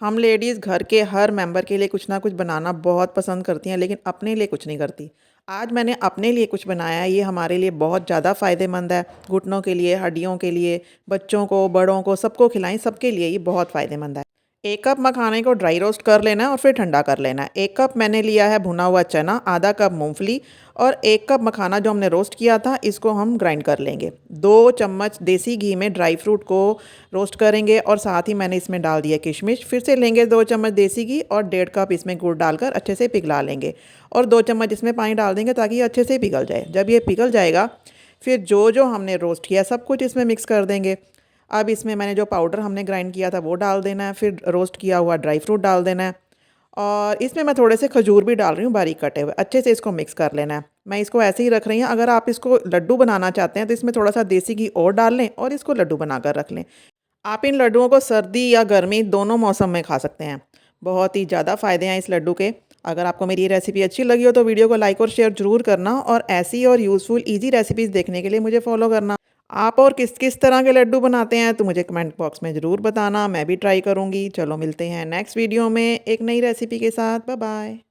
हम लेडीज़ घर के हर मेंबर के लिए कुछ ना कुछ बनाना बहुत पसंद करती हैं, लेकिन अपने लिए कुछ नहीं करती। आज मैंने अपने लिए कुछ बनाया है, ये हमारे लिए बहुत ज़्यादा फ़ायदेमंद है। घुटनों के लिए, हड्डियों के लिए, बच्चों को, बड़ों को, सबको खिलाएं, सबके लिए ये बहुत फ़ायदेमंद है। 1 कप मखाने को ड्राई रोस्ट कर लेना है और फिर ठंडा कर लेना है। 1 कप मैंने लिया है भुना हुआ चना, आधा कप मूंगफली और 1 कप मखाना जो हमने रोस्ट किया था, इसको हम ग्राइंड कर लेंगे। 2 चम्मच देसी घी में ड्राई फ्रूट को रोस्ट करेंगे और साथ ही मैंने इसमें डाल दिया किशमिश। फिर से लेंगे 2 चम्मच देसी घी और 1.5 कप इसमें गुड़ डालकर अच्छे से पिघला लेंगे और 2 चम्मच इसमें पानी डाल देंगे ताकि ये अच्छे से पिघल जाए। जब ये पिघल जाएगा, फिर जो हमने रोस्ट किया सब कुछ इसमें मिक्स कर देंगे। अब इसमें मैंने जो पाउडर हमने ग्राइंड किया था वो डाल देना है, फिर रोस्ट किया हुआ ड्राई फ्रूट डाल देना है और इसमें मैं थोड़े से खजूर भी डाल रही हूँ बारीक कटे हुए। अच्छे से इसको मिक्स कर लेना है। मैं इसको ऐसे ही रख रही हूँ। अगर आप इसको लड्डू बनाना चाहते हैं तो इसमें थोड़ा सा देसी घी और डाल लें और इसको लड्डू बनाकर रख लें। आप इन लड्डुओं को सर्दी या गर्मी दोनों मौसम में खा सकते हैं। बहुत ही ज़्यादा फ़ायदे हैं इस लड्डू के। अगर आपको मेरी ये रेसिपी अच्छी लगी हो तो वीडियो को लाइक और शेयर ज़रूर करना और ऐसी और यूज़फुल ईजी रेसिपीज़ देखने के लिए मुझे फॉलो करना। आप और किस किस तरह के लड्डू बनाते हैं तो मुझे कमेंट बॉक्स में ज़रूर बताना, मैं भी ट्राई करूँगी। चलो मिलते हैं नेक्स्ट वीडियो में एक नई रेसिपी के साथ। Bye bye.